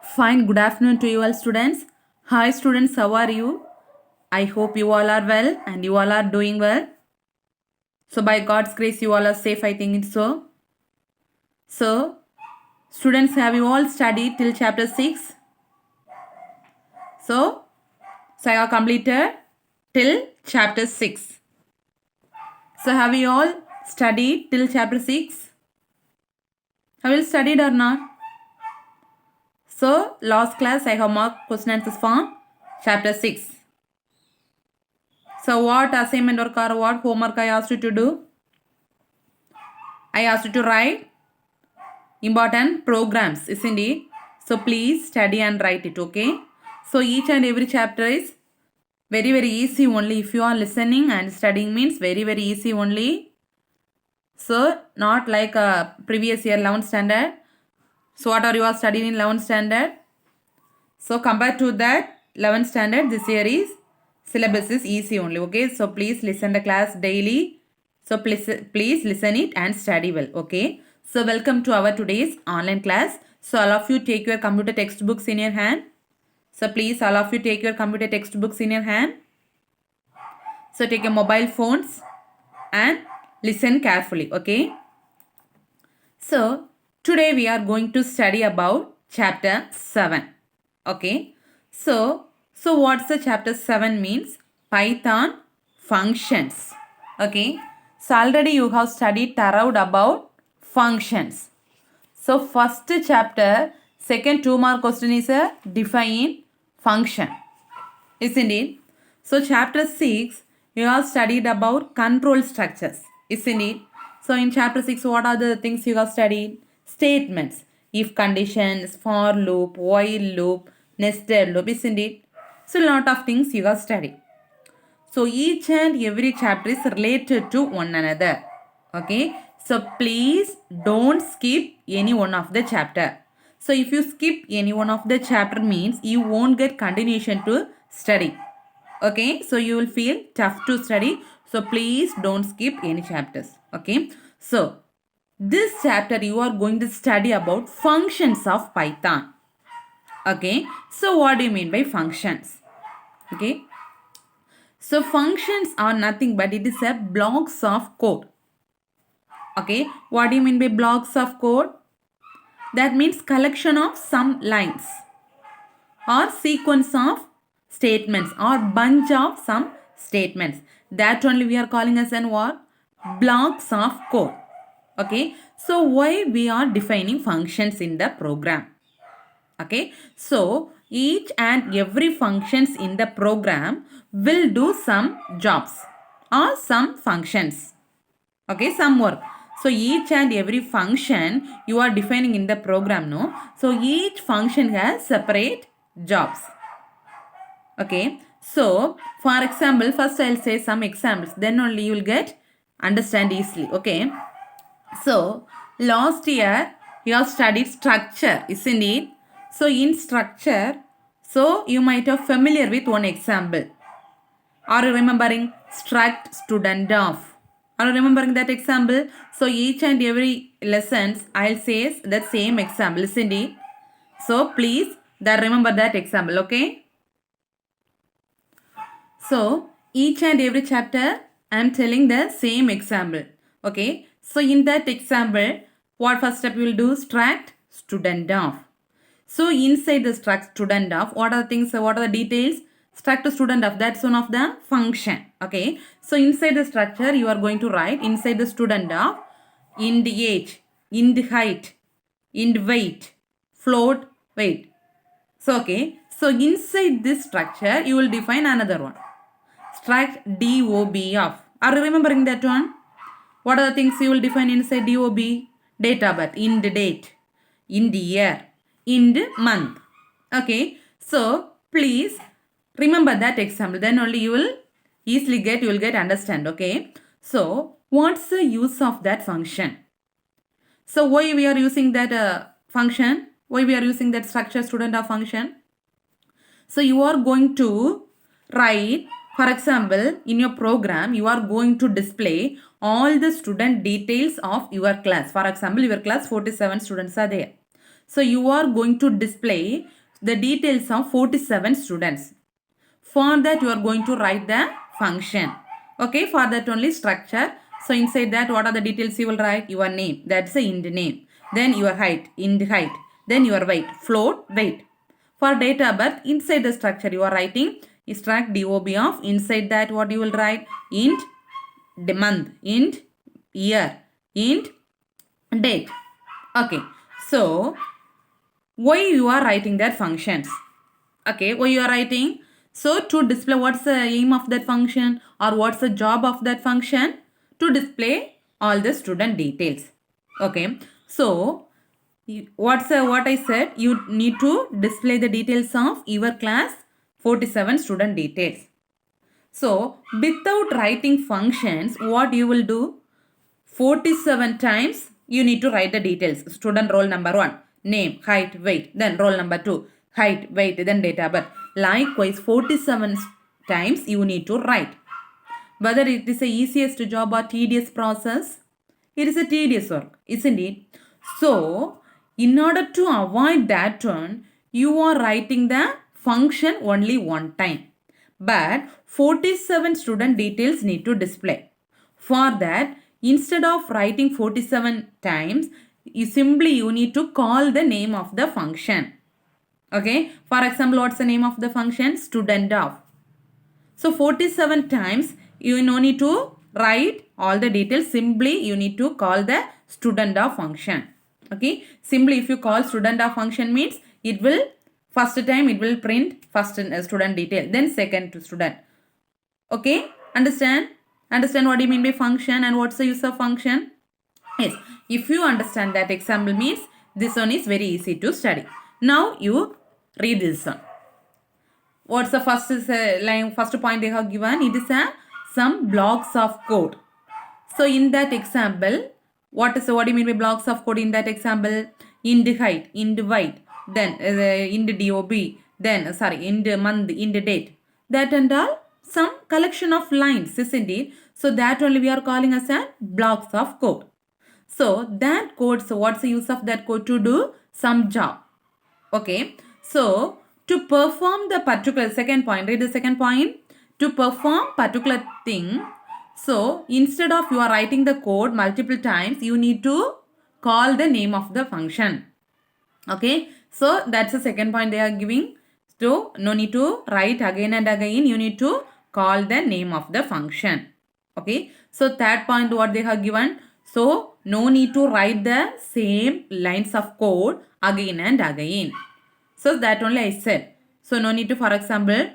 Fine, good afternoon to you all students. Hi students, how are you? I hope you all are well and you all are doing well. So by God's grace you all are safe, I think it's so. So students, have you all studied till chapter 6? So I have completed till chapter 6. So have you all studied till chapter 6? Have you studied or not? So last class I have marked question answers from chapter 6. So what assignment or what homework I asked you to do? I asked you to write important programs, isn't it? So please study and write it, okay? So each and every chapter is very easy only. If you are listening and studying means very easy only. So not like a previous year 11th standard. So what are you all studying in 11th standard? So compared to that 11th standard, this year is syllabus is easy only, okay? So please listen the class daily. So please listen it and study well, okay? So welcome to our today's online class. So all of you take your computer textbooks in your hand. So please all of you take your computer textbooks in your hand. So take your mobile phones and listen carefully, okay? So today we are going to study about chapter 7. Okay. So what's the chapter 7 means? Python functions. Okay. So already you have studied thorough about functions. So first chapter, second 2 mark question is a define function. Isn't it? So chapter 6, you have studied about control structures. Isn't it? So in chapter 6, what are the things you have studied? Statements. If conditions, for loop, while loop, nested loop. Isn't it? So a lot of things you have studied. So each and every chapter is related to one another. Okay. So please don't skip any one of the chapter. So if you skip any one of the chapter means you won't get continuation to study. Okay. So you will feel tough to study. So please don't skip any chapters. Okay. So this chapter you are going to study about functions of Python. Okay. So what do you mean by functions? Okay. So functions are nothing but it is a blocks of code. Okay, what do you mean by blocks of code? That means collection of some lines or sequence of statements or bunch of some statements. That only we are calling as an what? Blocks of code. Okay, so why we are defining functions in the program? Okay, so each and every functions in the program will do some jobs or some functions. Okay, some work. So each and every function you are defining in the program, no? So each function has separate jobs. Okay, so for example, first I'll say some examples, then only you will get understand easily. Okay, so last year you have studied structure, isn't it? So in structure, so you might have familiar with one example. Are you remembering struct student of? Are you remembering that example? So each and every lessons I'll say that same example, isn't it? So please remember that example, okay? So each and every chapter I'm telling the same example. Okay. So in that example, what first step you will do? Struct student of. So inside the struct student of, what are the things, what are the details? Struct student of, that's one of the function. Okay. So inside the structure, you are going to write inside the student of int age, int height, int weight, float weight. So okay. So inside this structure, you will define another one. Struct DOB of. Are you remembering that one? What are the things you will define inside DOB? Date of birth, int date, int year, int month. Okay. So please remember that example. Then only you will get understand. Okay. So what's the use of that function? So why we are using that function? Why we are using that structure student of function? So you are going to write, for example, in your program, you are going to display all the student details of your class. For example, your class 47 students are there. So you are going to display the details of 47 students. For that you are going to write the function. Okay, for that only structure. So inside that what are the details you will write? Your name, that's the int name. Then your height, int height. Then your weight, float, weight. For date of birth, inside the structure you are writing struct DOB of, inside that what you will write? Int the month, int year, int date. Okay, so why you are writing that functions? Okay, why you are writing? So to display what's the aim of that function or what's the job of that function? To display all the student details. Okay, so what I said, you need to display the details of your class 47 student details. So without writing functions, what you will do? 47 times you need to write the details. Student roll number 1, name, height, weight, then roll number 2, height, weight, then date of birth. Likewise, 47 times you need to write. Whether it is the easiest job or tedious process, it is a tedious work, isn't it? So, in order to avoid that one, you are writing the function only one time. But 47 student details need to display. For that, instead of writing 47 times, you need to call the name of the function. Okay, for example, what's the name of the function? Student of. So 47 times you no need to write all the details. Simply you need to call the student of function. Okay, simply if you call student of function means it will first time it will print first student detail, then second to student. Okay, understand what do you mean by function and what's the use of function? Yes, if you understand that example means this one is very easy to study. Now you read this one. What's the first line, first point they have given? It is some blocks of code. So in that example, what do you mean by blocks of code in that example? Int height, int weight, then int DOB, then int month, int date. That and all some collection of lines, isn't it? So that only we are calling as a blocks of code. So that code, so what's the use of that code? To do some job. Okay, so to perform the particular, second point, read the second point. To perform particular thing, so instead of you are writing the code multiple times, you need to call the name of the function. Okay, so that's the second point they are giving. So no need to write again and again, you need to call the name of the function. Okay, so third point what they have given. So no need to write the same lines of code again and again. So that only I said. So no need to, for example,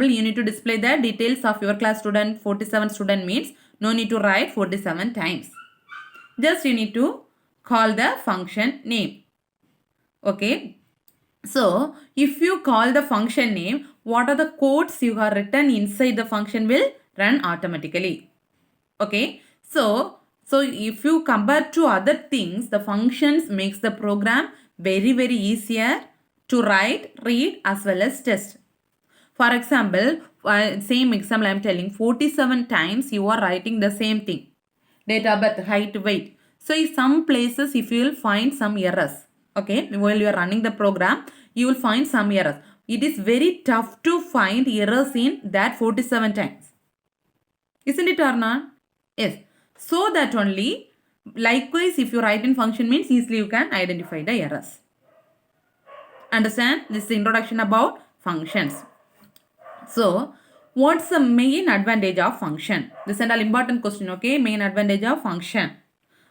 you need to display the details of your class student 47 student means no need to write 47 times. Just you need to call the function name. Okay. So if you call the function name, what are the codes you have written inside the function will run automatically. Okay. So if you compare to other things, the functions makes the program very easier to write, read as well as test. For example, same example I am telling, 47 times you are writing the same thing. Date of birth, height, weight. So in some places if you will find some errors. Okay, while you are running the program, you will find some errors. It is very tough to find errors in that 47 times. Isn't it or not? Yes. So that only, likewise if you write in function means easily you can identify the errors. Understand? This is the introduction about functions. So, what's the main advantage of function? This is an important question, okay? Main advantage of function.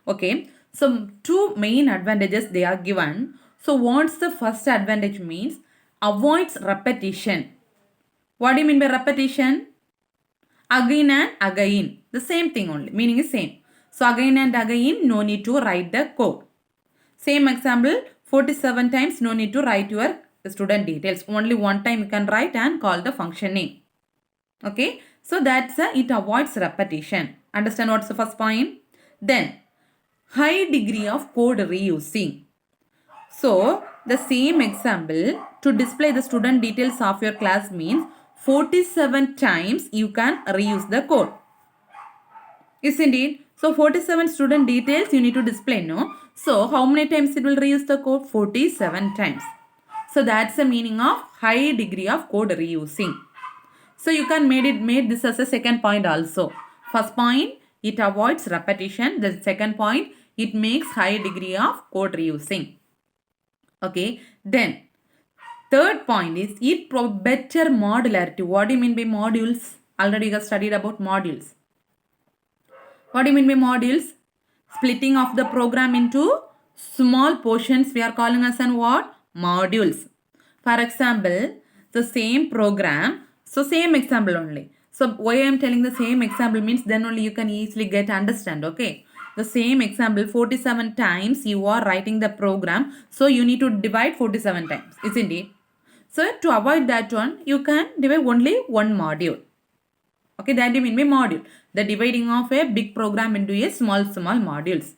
Okay, so two main advantages they are given. So, what's the first advantage means? Avoids repetition. What do you mean by repetition? Again and again. The same thing only. Meaning is same. So, again and again, no need to write the code. Same example, 47 times, no need to write your student details. Only one time you can write and call the function name. Okay, so that's it avoids repetition. Understand what's the first point? Then high degree of code reusing. So the same example, to display the student details of your class means 47 times you can reuse the code. Isn't it? So 47 student details you need to display, no? So how many times it will reuse the code? 47 times. So that's the meaning of high degree of code reusing. So you can made this as a second point also. First point, it avoids repetition. The second point, it makes high degree of code reusing. Okay, then third point is it better modularity. What do you mean by modules? Already you have studied about modules. What do you mean by modules? Splitting of the program into small portions we are calling as an what? Modules. For example, the same program, so same example only. So why I am telling the same example means then only you can easily get understand, okay? The same example 47 times you are writing the program, so you need to divide 47 times, isn't it? So to avoid that one, you can divide only one module. Okay, that you mean by module. The dividing of a big program into a small modules.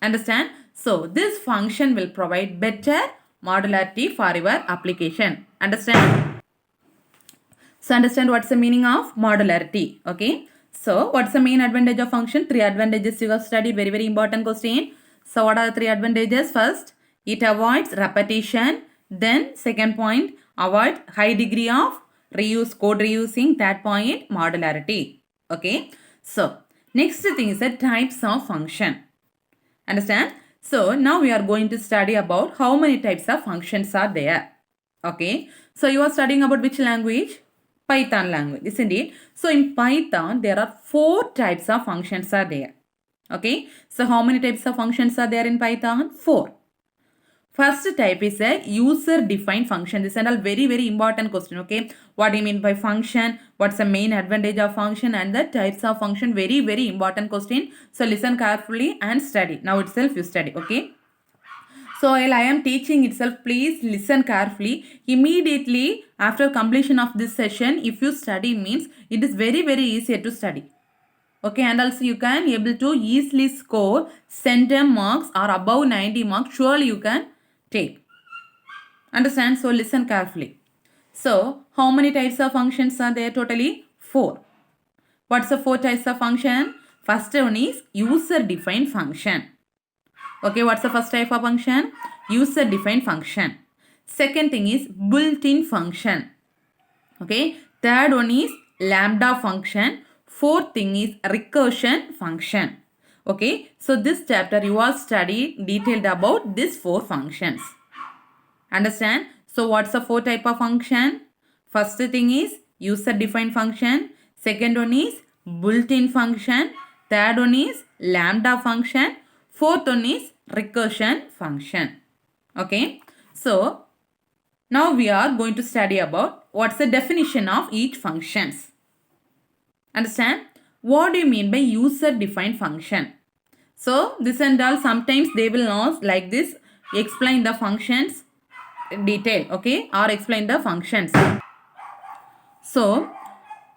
Understand? So this function will provide better modularity for your application. Understand? So understand what's the meaning of modularity. Okay. So what's the main advantage of function? 3 advantages you have studied. Very, very important question. So what are the 3 advantages? First, it avoids repetition. Then second point, avoid high degree of reuse, code reusing. Third point, modularity. Okay. So next thing is the types of function. Understand? So now we are going to study about how many types of functions are there. Okay. So you are studying about which language? Python language, isn't it? So in Python, there are 4 types of functions are there. Okay. So how many types of functions are there in Python? 4. First type is a user-defined function. This is a very, very important question. Okay. What do you mean by function? What's the main advantage of function and the types of function? Very, very important question. So listen carefully and study. Now itself you study. Okay. So while I am teaching itself, please listen carefully. Immediately after completion of this session, if you study means it is very, very easier to study. Okay, and also you can able to easily score center marks or above 90 marks. Surely you can take. Understand? So listen carefully. So how many types of functions are there? Totally 4. What's the 4 types of function? First one is user-defined function. Okay, what's the first type of function? User-defined function. Second thing is built-in function. Okay, third one is lambda function. Fourth thing is recursion function. Okay, so this chapter you are studying detailed about these 4 functions. Understand? So what's the 4 type of function? First thing is user-defined function. Second one is built-in function. Third one is lambda function. Fourth one is recursion function. Okay. So now we are going to study about what's the definition of each functions. Understand? What do you mean by user-defined function? So this and all sometimes they will ask like this. Explain the functions in detail. Okay. Or explain the functions. So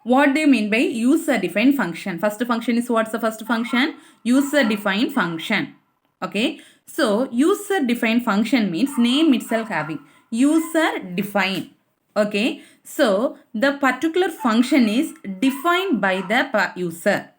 what do you mean by user-defined function? First function is what's the first function? User-defined function. Okay. So user-defined function means name itself having user-defined. Okay. So the particular function is defined by the user.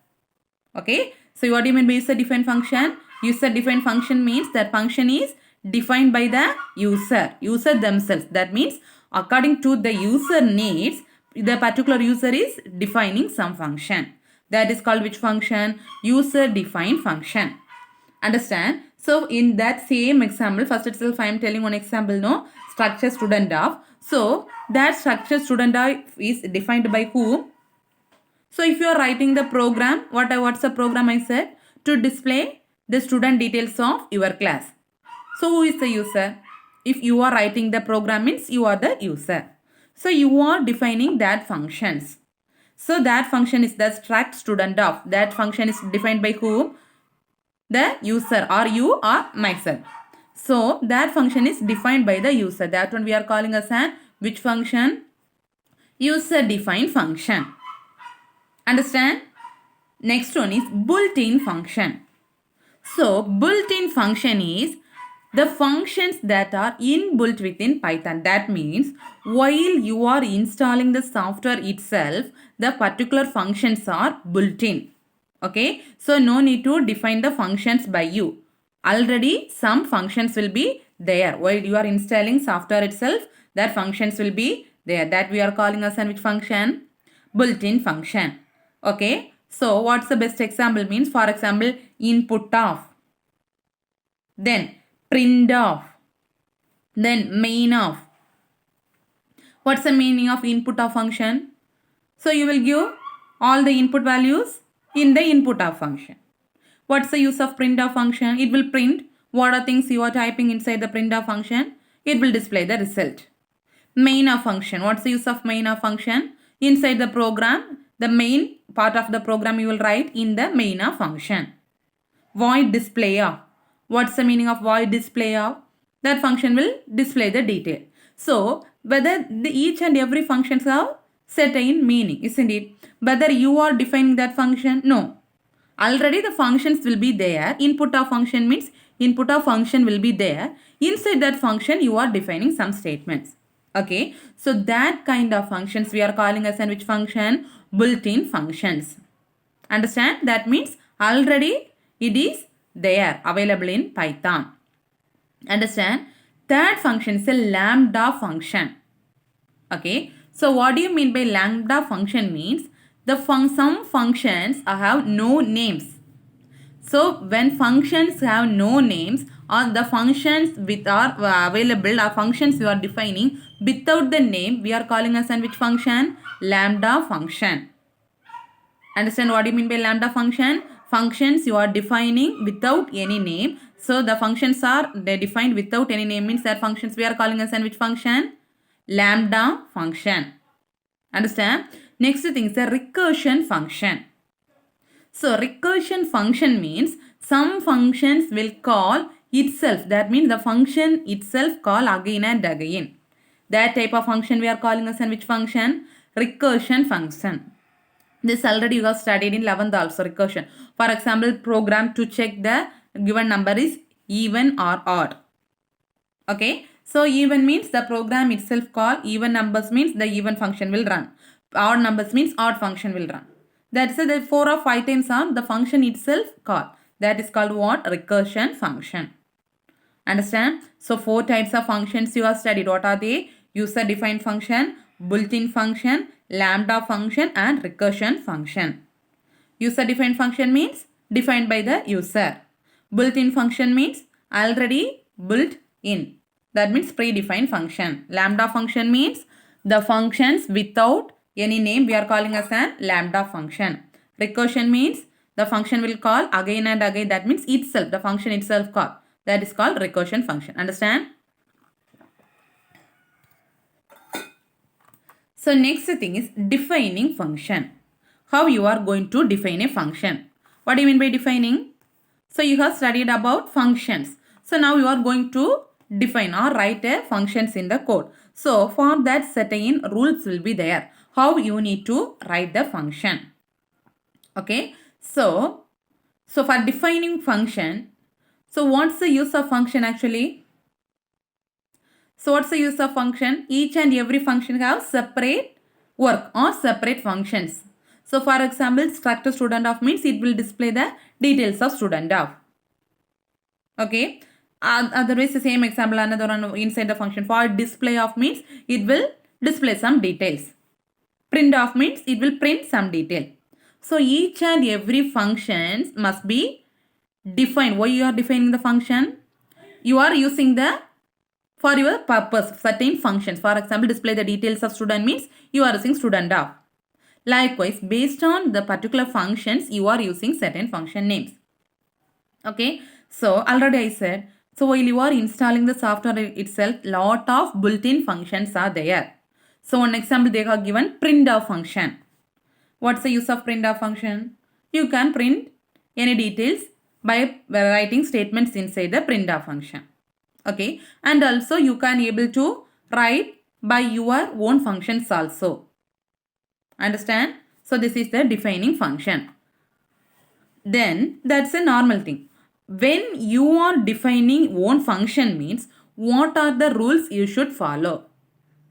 Okay. So what do you mean by user-defined function? User-defined function means that function is defined by the user themselves. That means according to the user needs, the particular user is defining some function. That is called which function? User-defined function. Understand? So in that same example, first itself I am telling one example, no? Structure student of. So that structure student of is defined by whom? So if you are writing the program, what's the program I said? To display the student details of your class. So who is the user? If you are writing the program means you are the user. So you are defining that functions. So that function is the struct student of. That function is defined by whom? The user, or you or myself. So that function is defined by the user. That one we are calling as an which function? User defined function. Understand? Next one is built-in function. So built-in function is the functions that are inbuilt within Python. That means while you are installing the software itself, the particular functions are built in. Okay. So no need to define the functions by you. Already some functions will be there. While you are installing software itself, that functions will be there. That we are calling as which function? Built-in function. Okay. So what's the best example means? For example, input of, then print of, then main of. What's the meaning of input of function? So you will give all the input values in the input of function. What's the use of printf function? It will print what are things you are typing inside the printf function. It will display the result. Main of function. What's the use of main of function? Inside the program, the main part of the program you will write in the main of function. Void display of. What's the meaning of void display of? That function will display the detail. So whether each and every functions have certain meaning, isn't it? Whether you are defining that function, no. Already the functions will be there. Input of function means input of function will be there. Inside that function you are defining some statements. Okay. So that kind of functions we are calling as which function? Built-in functions. Understand? That means already it is there, available in Python. Understand? Third function is a lambda function. Okay. So what do you mean by lambda function means? Some functions have no names. So when functions have no names, or the functions with are available, or functions you are defining without the name, we are calling as which function? Lambda function. Understand what do you mean by lambda function? Functions you are defining without any name. So the functions are defined without any name means that functions we are calling as which function? Lambda function. Understand? Next thing is a recursion function. So recursion function means some functions will call itself. That means the function itself call again and again. That type of function we are calling as which function? Recursion function. This already you have studied in 11th also, recursion. For example, program to check the given number is even or odd. Okay. So even means the program itself call, even numbers means the even function will run. Odd numbers means odd function will run. That's the 4 or 5 times on the function itself call. That is called what? Recursion function. Understand? So 4 types of functions you have studied. What are they? User defined function, built-in function, lambda function and recursion function. User defined function means defined by the user. Built-in function means already built in. That means predefined function. Lambda function means the functions without any name we are calling as a lambda function. Recursion means the function will call again and again. That means itself, the function itself call. That is called recursion function. Understand? So next thing is defining function. How you are going to define a function. What do you mean by defining? So you have studied about functions. So now you are going to define or write a functions in the code. So for that certain rules will be there. How you need to write the function. Okay. So for defining function, so what's the use of function actually? So what's the use of function? Each and every function have separate work or separate functions. So for example, structure student of means it will display the details of student of. Okay. Otherwise the same example another one inside the function. For display of means it will display some details. Print of means it will print some detail. So each and every functions must be defined. Why you are defining the function? You are using the for your purpose certain functions. For example, display the details of student means you are using student of. Likewise, based on the particular functions, you are using certain function names. Okay. So already I said, so while you are installing the software itself, lot of built-in functions are there. So one example they have given printf function. What's the use of printf function? You can print any details by writing statements inside the printf function. Okay. And also you can able to write by your own functions also. Understand? So this is the defining function. Then that's a normal thing. When you are defining own function means what are the rules you should follow?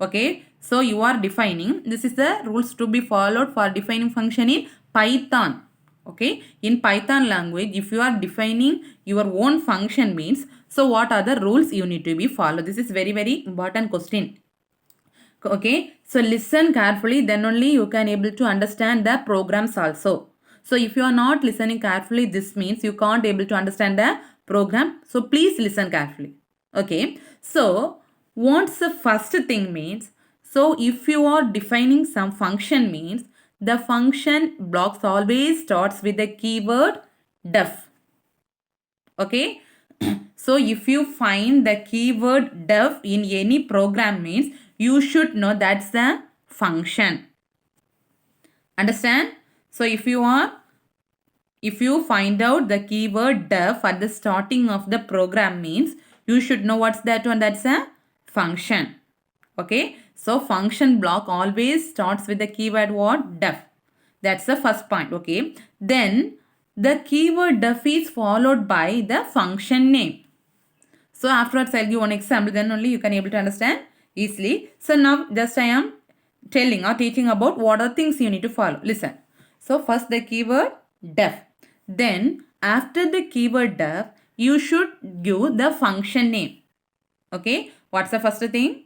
Okay. So you are defining, this is the rules to be followed for defining function in Python. Okay, in Python language, if you are defining your own function means, so what are the rules you need to be followed? This is very, very important question. Okay, so listen carefully, then only you can able to understand the programs also. So if you are not listening carefully, this means you can't able to understand the program. So please listen carefully. Okay, so what's the first thing means? So if you are defining some function means, the function blocks always starts with the keyword def. Okay, so if you find the keyword def in any program means, you should know that's the function. Understand? So if you find out the keyword def at the starting of the program means, you should know what's that one, that's a function. Okay, so function block always starts with the keyword what? Def. That's the first point. Okay, then the keyword def is followed by the function name. So afterwards I'll give one example, then only you can able to understand easily. So now just I am telling or teaching about what are things you need to follow. Listen. So first the keyword def. Then after the keyword def, you should give the function name. Okay, what's the first thing?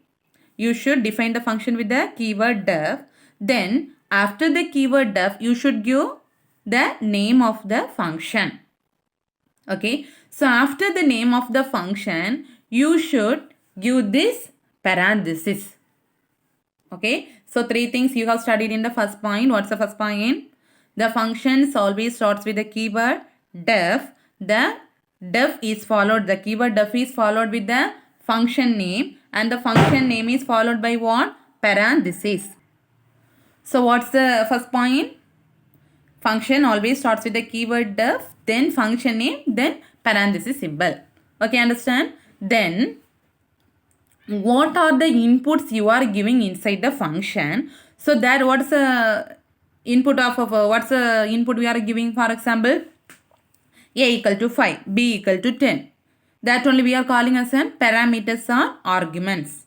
You should define the function with the keyword def. Then after the keyword def, you should give the name of the function. Okay, so after the name of the function, you should give this parenthesis. Okay, so three things you have studied in the first point. What's the first point? The functions always starts with the keyword def. The def is followed, the keyword def is followed with the function name, and the function name is followed by what? Parenthesis. So what's the first point? Function always starts with the keyword def, then function name, then parenthesis symbol. Okay, understand? Then what are the inputs you are giving inside the function? So that what's the input of what's the input we are giving? For example, a equal to 5, b equal to 10. That only we are calling as an parameters or arguments.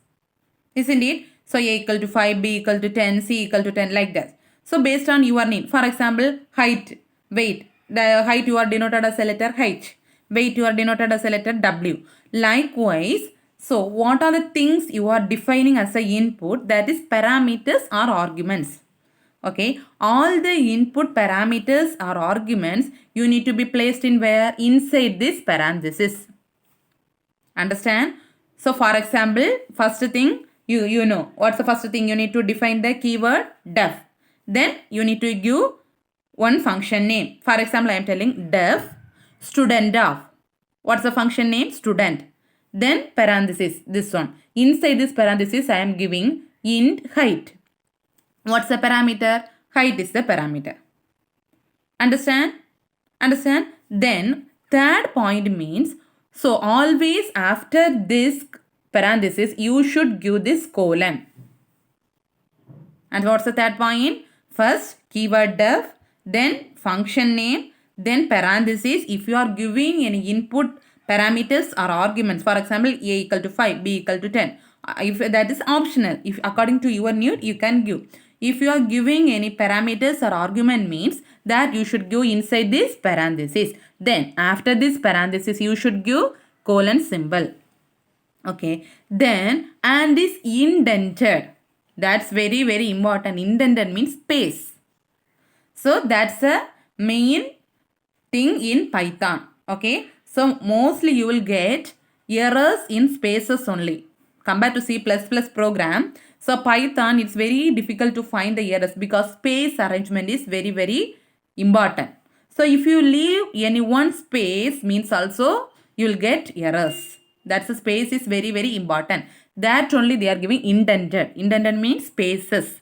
Isn't it? So a equal to 5, b equal to 10, c equal to 10, like that. So based on your need, for example, height, weight, the height you are denoted as a letter H, weight you are denoted as a letter W. Likewise, so what are the things you are defining as a input, that is parameters or arguments. Okay, all the input parameters or arguments you need to be placed in where? Inside this parenthesis. Understand? So for example, first thing, you know what's the first thing? You need to define the keyword def. Then you need to give one function name. For example, I am telling def student of. What's the function name? Student. Then parenthesis, this one. Inside this parenthesis, I am giving int height. What's the parameter? Height is the parameter. Understand? Understand? Then third point means, so always after this parenthesis, you should give this colon. And what's the third point? First keyword def, then function name, then parenthesis. If you are giving any input parameters or arguments, for example, a equal to 5, b equal to 10. If that is optional, if according to your need, you can give. If you are giving any parameters or argument means that you should give inside this parenthesis. Then after this parenthesis, you should give colon symbol. Okay, then and is indented. That's very, very important. Indented means space. So that's a main thing in Python. Okay, so mostly you will get errors in spaces only compared to C++ program. So Python, it's very difficult to find the errors because space arrangement is very, very important. So if you leave any one space means also you will get errors. That's the space is very, very important. That only they are giving indented. Indented means spaces.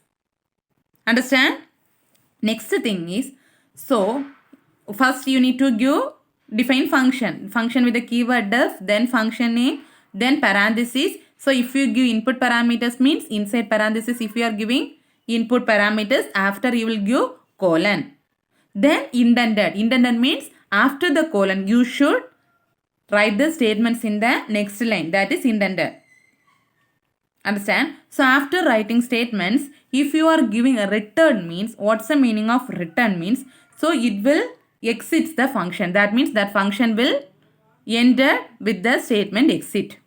Understand? Next thing is, so first you need to define function. Function with the keyword def, then function name, then parenthesis. So if you give input parameters means inside parenthesis, if you are giving input parameters, after you will give colon. Then indented. Indented means after the colon, you should write the statements in the next line. That is indented. Understand? So after writing statements, if you are giving a return means, what's the meaning of return means? So it will exits the function. That means that function will enter with the statement exit.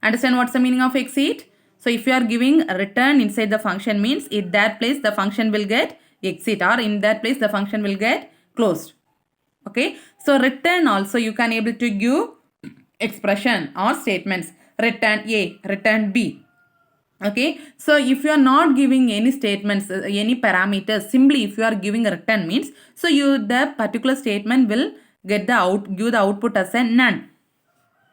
Understand what's the meaning of exit? So if you are giving a return inside the function means in that place the function will get exit, or in that place the function will get closed. Okay. So return also you can able to give expression or statements. Return A, return B. Okay. So if you are not giving any statements, any parameters, simply if you are giving a return means, so the particular statement will give the output as a none.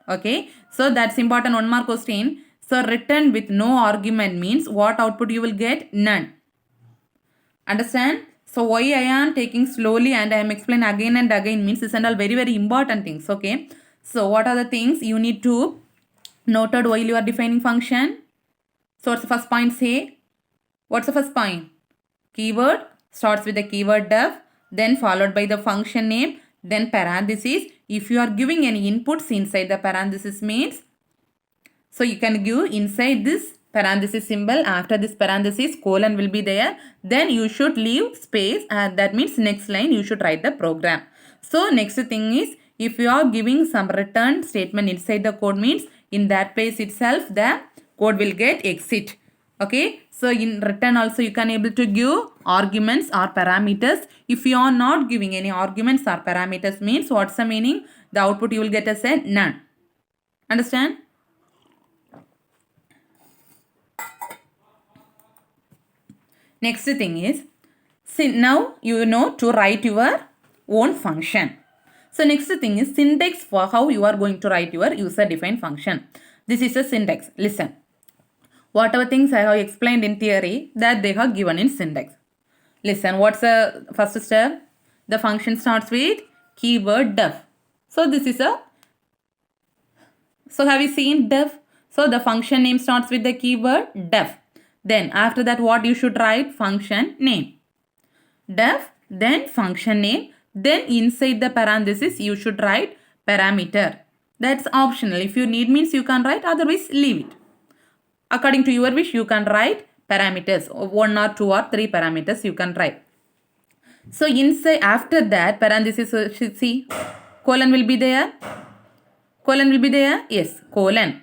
Okay. So that's important. One more question. So return with no argument means what output you will get? None. Understand? So why I am taking slowly and I am explaining again and again means this and all very very important things. Okay. So what are the things you need to note out while you are defining function? So what's the first point say? What's the first point? Keyword starts with the keyword def, then followed by the function name, then parenthesis. If you are giving any inputs inside the parenthesis means, so you can give inside this parenthesis symbol, after this parenthesis colon will be there, then you should leave space, and that means next line you should write the program. So next thing is, if you are giving some return statement inside the code means in that place itself the code will get exit. Okay. So in return also you can able to give arguments or parameters. If you are not giving any arguments or parameters means what's the meaning? The output you will get as a none. Understand? Next thing is, now you know to write your own function. So next thing is syntax for how you are going to write your user defined function. This is a syntax. Listen. Whatever things I have explained in theory that they have given in syntax. Listen, what's the first step? The function starts with keyword def. So this is a, so have you seen def? So the function name starts with the keyword def. Then after that what you should write? Function name. Def, then function name, then inside the parenthesis you should write parameter. That's optional. If you need means you can write, otherwise leave it. According to your wish you can write parameters, 1 or 2 or 3 parameters you can write. So inside after that parenthesis, see colon will be there. Colon will be there. Yes, colon.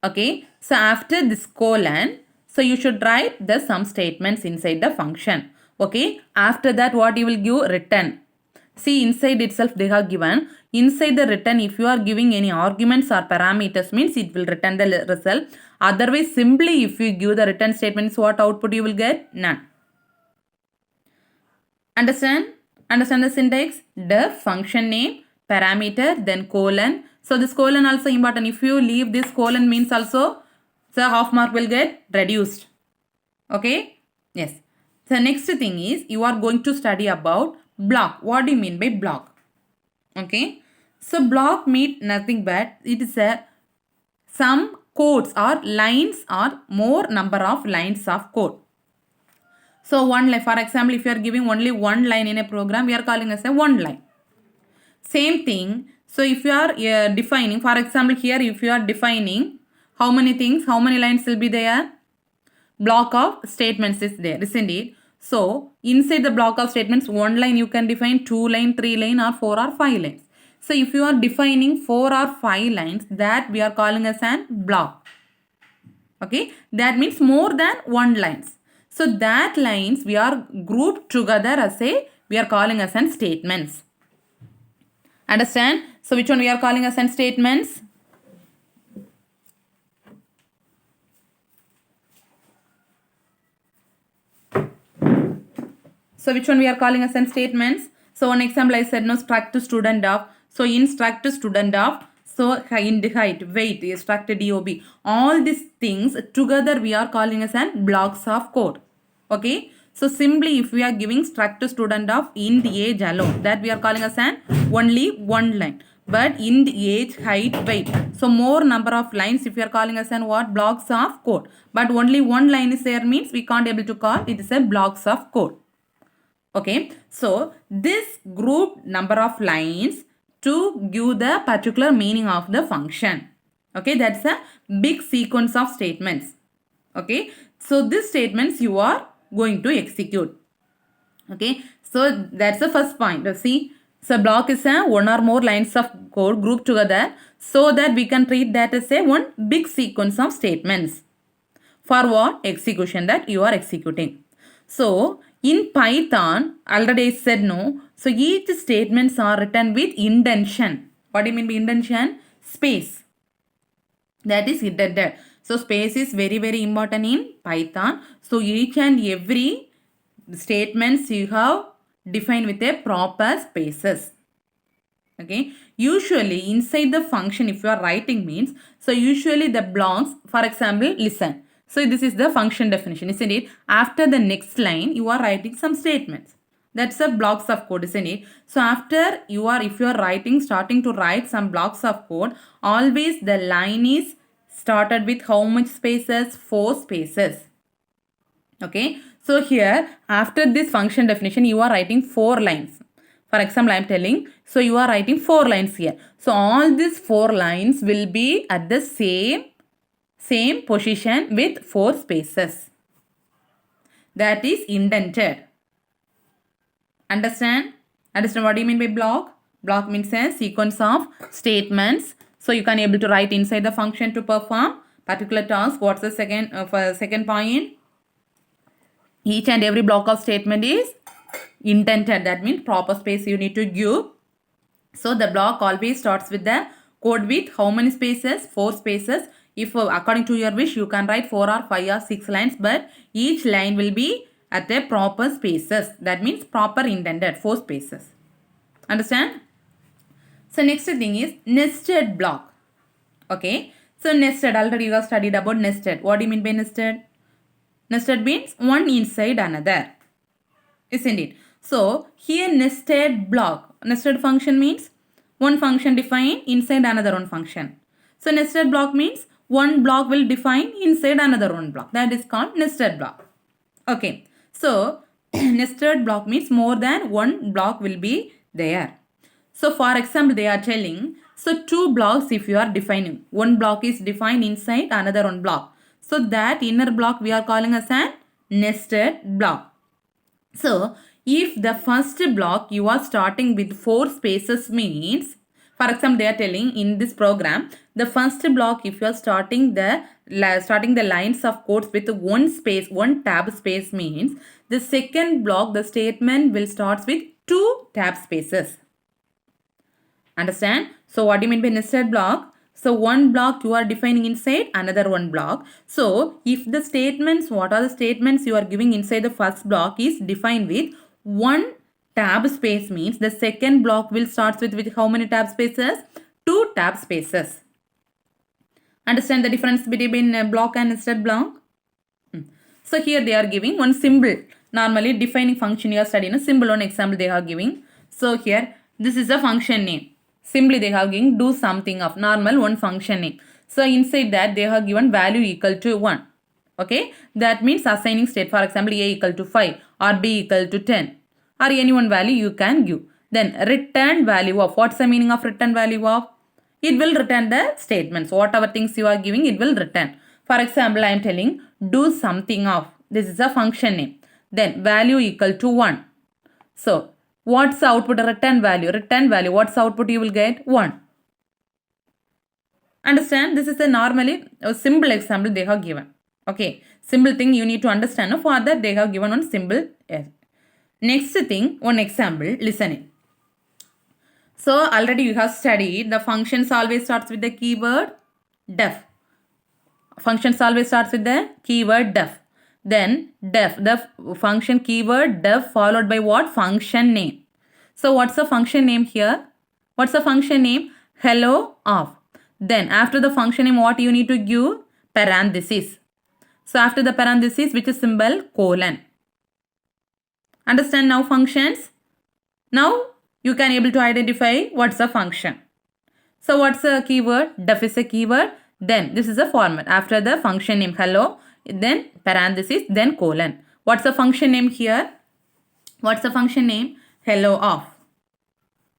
Okay. So after this colon, so you should write the some statements inside the function. Okay. After that what you will give? Return. See inside itself they have given. Inside the return if you are giving any arguments or parameters means it will return the result. Otherwise simply if you give the return statements what output you will get? None. Understand? Understand the syntax? Def, function name, parameter, then colon. So this colon also important. If you leave this colon means also, so half mark will get reduced. Okay? Yes. The next thing is you are going to study about block. What do you mean by block? Okay? So block means nothing but it is a some codes or lines or more number of lines of code. So one line, for example, if you are giving only one line in a program, we are calling as a one line. Same thing. So if you are defining, for example, here if you are defining how many things, how many lines will be there? Block of statements is there, isn't it? So inside the block of statements, one line you can define, 2 line, 3 line or 4 or 5 lines. So if you are defining 4 or 5 lines, that we are calling as an block. Okay, that means more than one lines. So that lines we are grouped together as a, we are calling as an statements. Understand? So which one we are calling as an statements? So which one we are calling as an statements? So one example I said no, struct student of. So in struct student of, so in height, weight, struct DOB. All these things together we are calling as an blocks of code. Okay. So simply if we are giving struct student of int age alone, that we are calling as an only one line. But int age, height, weight. So more number of lines if we are calling as an what? Blocks of code. But only one line is there means we can't able to call it is a blocks of code. Okay. So this group number of lines to give the particular meaning of the function. Okay, that's a big sequence of statements. Okay, so these statements you are going to execute. Okay, So that's the first point. See, so block is a one or more lines of code grouped together so that we can treat that as a one big sequence of statements. For what? Execution that you are executing. So in Python, already I said no. So each statements are written with indentation. What do you mean by indentation? Space. That is indented. So space is very important in Python. So each and every statements you have defined with a proper spaces. Okay, usually inside the function if you are writing means, so usually the blocks, for example, listen. So this is the function definition, isn't it? After the next line you are writing some statements. That's the blocks of code, isn't it? So after you are, if you are writing, starting to write some blocks of code, always the line is started with how much spaces? 4 spaces. Okay, so here after this function definition you are writing 4 lines. For example, I am telling, so you are writing 4 lines here. So all these 4 lines will be at the same position with 4 spaces. That is indented. Understand? Understand what do you mean by block? Block means a sequence of statements. So you can able to write inside the function to perform particular task. What's the second point? Each and every block of statement is indented. That means proper space you need to give. So the block always starts with the code with how many spaces? 4 spaces. If according to your wish you can write 4 or 5 or 6 lines, but each line will be at the proper spaces. That means proper indented 4 spaces. Understand? So next thing is nested block. Okay. So nested, already you have studied about nested. What do you mean by nested? Nested means one inside another, isn't it? So here nested block, nested function means one function defined inside another one function. So nested block means one block will define inside another one block. That is called nested block. Okay. So nested block means more than one block will be there. So for example, they are telling, so 2 blocks if you are defining, one block is defined inside another one block. So that inner block we are calling as a nested block. So if the first block you are starting with 4 spaces means, for example, they are telling in this program, the first block if you are starting the lines of codes with one space, one tab space means, the second block the statement will start with 2 tab spaces. Understand? So what do you mean by nested block? So one block you are defining inside another one block. So if the statements, what are the statements you are giving inside the first block is defined with one tab space means the second block will start with how many tab spaces? 2 tab spaces. Understand the difference between a block and nested block? So here they are giving one symbol. Normally defining function you are studying a symbol, one example they are giving. So here this is a function name. Simply they have given do something of normal one function name. So inside that they have given value equal to 1. Okay. That means assigning state. For example, A equal to 5 or B equal to 10 or any one value you can give. Then return value of, what's the meaning of return value of? It will return the statements. Whatever things you are giving, it will return. For example, I am telling do something of. This is a function name. Then value equal to 1. So what's the output? Return value. Return value. What's the output you will get? 1. Understand? This is a normally a simple example they have given. Okay. Simple thing you need to understand. For that they have given one simple. Yes. Next thing, one example. Listening. So already you have studied the functions always starts with the keyword def. Functions always starts with the keyword def. Then def, the function keyword def followed by what? Function name. So what's the function name here? What's the function name? Hello of. Then after the function name what you need to give? Parenthesis. So after the parenthesis which is symbol? Colon. Understand now functions? Now you can able to identify what's the function. So what's the keyword? Def is a keyword. Then this is a format. After the function name hello, then parenthesis, then colon. What's the function name here? What's the function name? Hello of.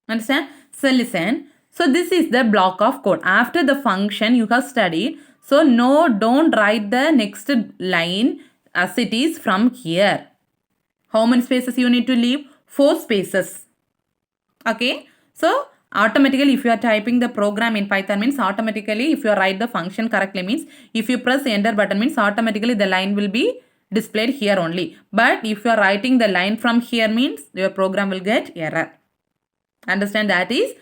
Understand? So listen. So this is the block of code. After the function you have studied. So no, don't write the next line as it is from here. How many spaces you need to leave? 4 spaces. Okay, so automatically if you are typing the program in Python means automatically if you write the function correctly means if you press enter button means automatically the line will be displayed here only. But if you are writing the line from here means your program will get error. Understand, that is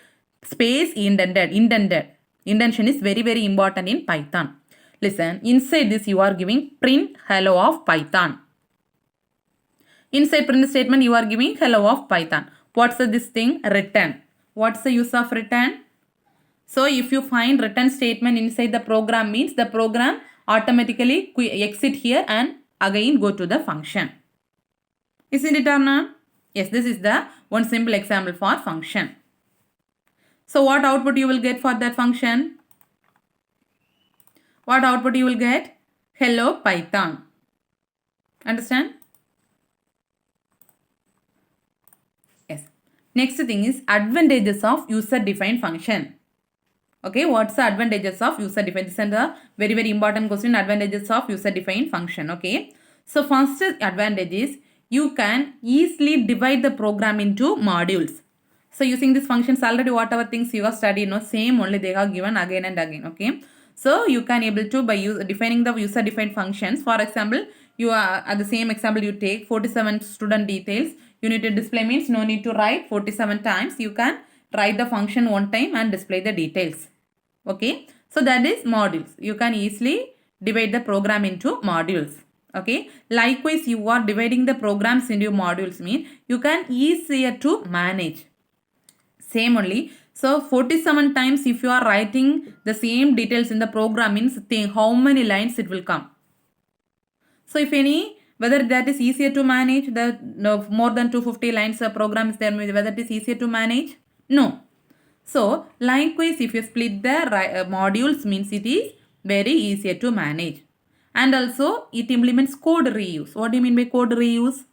space indented. Indentation is very important in Python. Listen, inside this you are giving print hello of Python. Inside print statement you are giving hello of Python. What's this thing? Return. What's the use of return? So if you find return statement inside the program means the program automatically exit here and again go to the function. Isn't it or not? Yes, this is the one simple example for function. So what output you will get for that function? What output you will get? Hello Python. Understand? Yes. Next thing is advantages of user-defined function. Okay, what's the advantages of user-defined? This is the very important question, advantages of user-defined function. Okay. So first advantage is you can easily divide the program into modules. So using these functions already whatever things you have studied, same only they have given again and again. Okay. So you can able to by defining the user-defined functions. For example, you are at the same example you take 47 student details. You need to display means no need to write 47 times. You can write the function one time and display the details. Okay. So that is modules. You can easily divide the program into modules. Okay. Likewise, you are dividing the programs into modules mean you can easier to manage. Same only. So 47 times if you are writing the same details in the program means think how many lines it will come. So if any, whether that is easier to manage, the more than 250 lines of program is there, whether it is easier to manage? No. So likewise if you split the modules means it is very easier to manage. And also it implements code reuse. What do you mean by code reuse?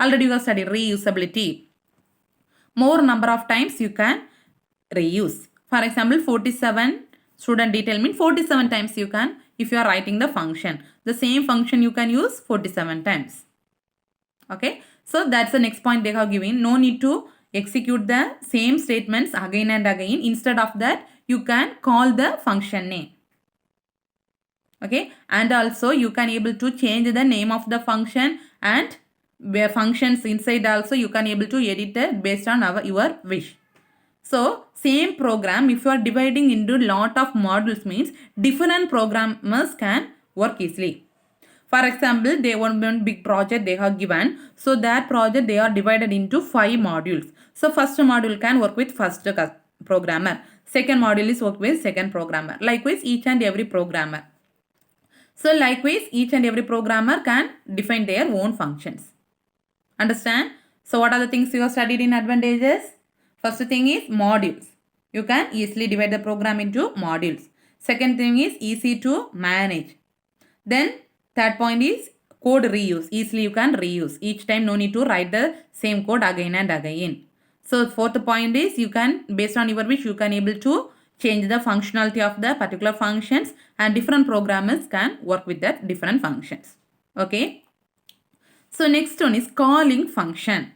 Already you have studied reusability. More number of times you can reuse. For example, 47 student detail means 47 times you can, if you are writing the function. The same function you can use 47 times. Okay. So that's the next point they have given. No need to execute the same statements again and again. Instead of that, you can call the function name. Okay. And also you can able to change the name of the function and where functions inside also you can able to edit it based on your wish. So same program if you are dividing into lot of modules means different programmers can work easily. For example, they want one big project they have given. So that project they are divided into 5 modules. So first module can work with first programmer. Second module is work with second programmer. Likewise each and every programmer. So likewise each and every programmer can define their own functions. Understand? So what are the things you have studied in advantages? First thing is modules. You can easily divide the program into modules. Second thing is easy to manage. Then third point is code reuse. Easily you can reuse. Each time no need to write the same code again and again. So fourth point is you can, based on your wish, you can able to change the functionality of the particular functions and different programmers can work with that different functions. Okay. So next one is calling function.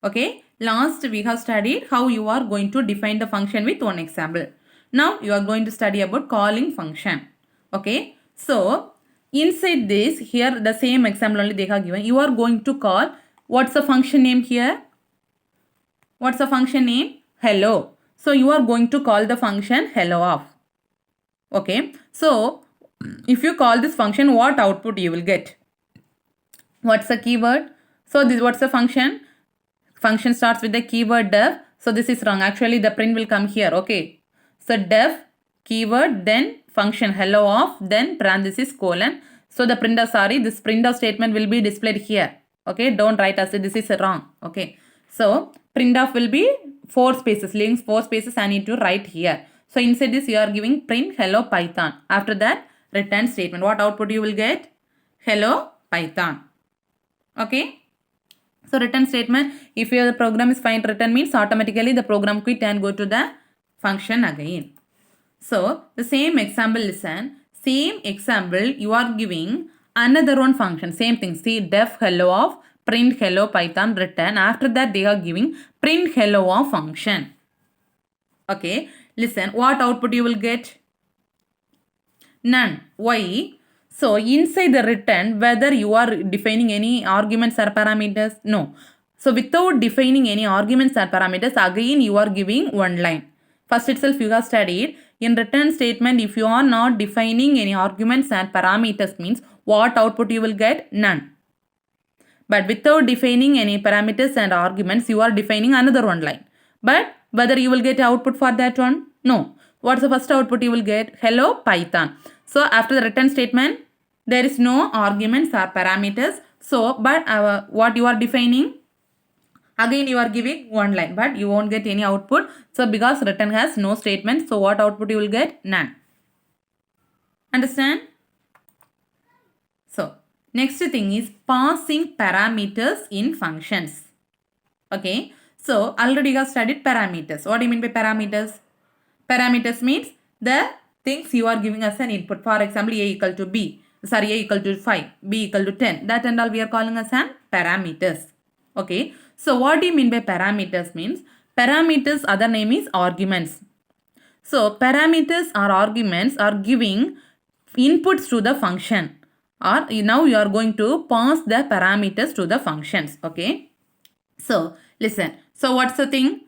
Okay. Last we have studied how you are going to define the function with one example. Now you are going to study about calling function. Okay. So inside this here the same example only they have given. You are going to call, what's the function name here? What's the function name? Hello. So you are going to call the function hello of. Okay. So if you call this function, what output you will get? What's the keyword? So this what's the function? Function starts with the keyword def. So this is wrong. Actually the print will come here. Okay. So def keyword then function hello of then parenthesis colon. So the printer this printf statement will be displayed here. Okay. Don't write as this is wrong. Okay. So printf will be 4 spaces. Links 4 spaces I need to write here. So inside this you are giving print hello Python. After that return statement. What output you will get? Hello Python. Okay. So return statement, if your program is find return means automatically the program quit and go to the function again. So the same example, listen, same example you are giving another one function, same thing, see def hello of print hello Python return. After that they are giving print hello of function. Okay, listen, what output you will get? None. Why? So inside the return, whether you are defining any arguments or parameters? No. So without defining any arguments or parameters, again you are giving one line. First itself you have studied, in return statement, if you are not defining any arguments and parameters, means what output you will get? None. But without defining any parameters and arguments, you are defining another one line. But whether you will get output for that one? No. What's the first output you will get? Hello Python. So after the return statement, there is no arguments or parameters. So, but what you are defining? Again you are giving one line, but you won't get any output. So because return has no statement, so what output you will get? None. Understand? So next thing is passing parameters in functions. Okay. So already you have studied parameters. What do you mean by parameters? Parameters means the things you are giving as an input. For example, a equal to b. Sorry, a equal to 5, b equal to 10. That and all we are calling as an parameters. Okay. So what do you mean by parameters means? Parameters other name is arguments. So parameters or arguments are giving inputs to the function. Or now you are going to pass the parameters to the functions. Okay. So listen. So what's the thing?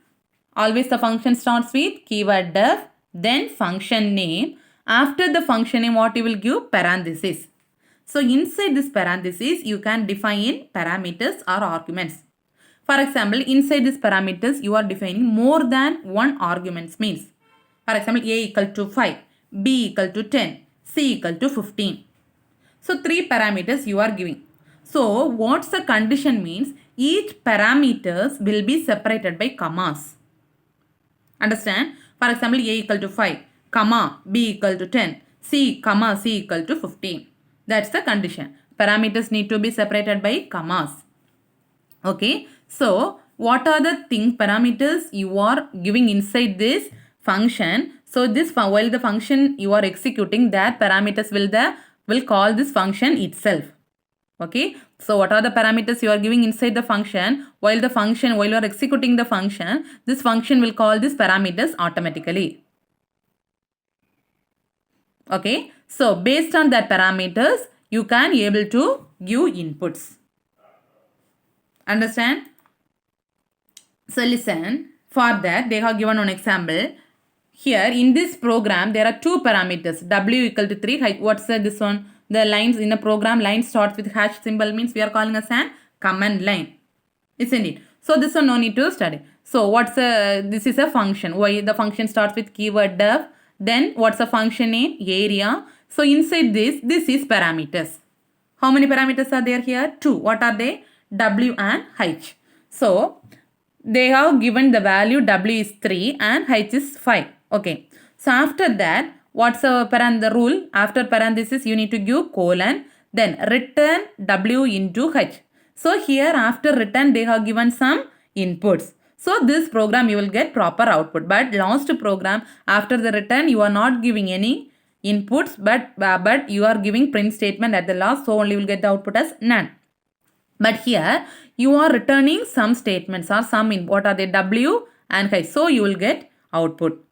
Always the function starts with keyword def, then function name. After the function name, what you will give? Parenthesis. So inside this parenthesis, you can define parameters or arguments. For example, inside this parameters, you are defining more than one arguments means. For example, a equal to 5, b equal to 10, c equal to 15. So 3 parameters you are giving. So what's the condition means? Each parameters will be separated by commas. Understand? For example, a equal to 5, comma, b equal to 10, c, comma, c equal to 15. That's the condition. Parameters need to be separated by commas. Okay. So, what are the parameters you are giving inside this function? So, this while the function you are executing, that parameters will call this function itself. Okay. So, what are the parameters you are giving inside the function? While you are executing the function, this function will call these parameters automatically. Okay. So, based on that parameters, you can able to give inputs. Understand? So, listen. For that, they have given one example. Here, in this program, there are 2 parameters. W equal to 3. Height. What's this one? The lines in the program, line starts with hash symbol means we are calling as an command line. Isn't it? So, this one no need to study. So, this is a function. Why the function starts with keyword def. Then, what's the function name? Area. So, inside this is parameters. How many parameters are there here? 2. What are they? W and h. So, they have given the value W is 3 and h is 5. Okay. So, after that, what's the rule? After parenthesis, you need to give colon. Then, return W into h. So, here after return, they have given some inputs. So, this program you will get proper output. But last program, after the return, you are not giving any inputs. But you are giving print statement at the last. So, only you will get the output as none. But here, you are returning some statements or some in what are they? W and h. So, you will get output.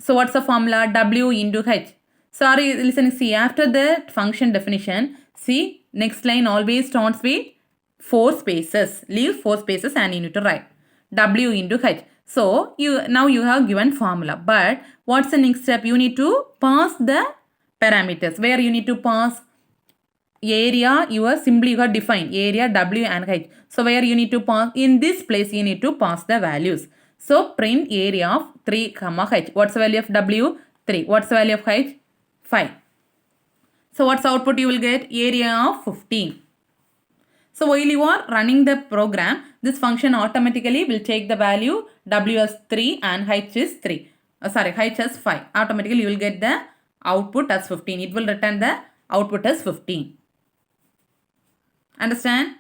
So, what's the formula? W into h. Sorry, listen, see, after the function definition, see, next line always starts with 4 spaces. Leave 4 spaces and you need to write W into h. So, now you have given formula. But, what's the next step? You need to pass the parameters. Where you need to pass? Area, you have defined area W and h. So, where you need to pass? In this place, you need to pass the values. So, print area of 3, h. What's the value of W? 3. What's the value of h? 5. So, what's the output you will get? Area of 15. So, while you are running the program, this function automatically will take the value W as 3 and h is 3. H as 5. Automatically, you will get the output as 15. It will return the output as 15. Understand?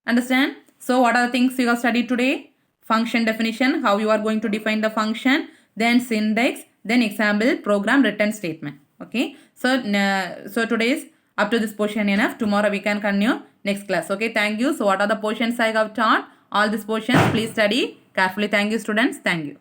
Understand? So, what are the things you have studied today? Function definition, how you are going to define the function, then syntax, then example, program, return statement. Okay. So, today's up to this portion enough. Tomorrow we can continue. next class. Okay, thank you. So what are the portions I have taught? All these portions please study carefully. Thank you students. Thank you.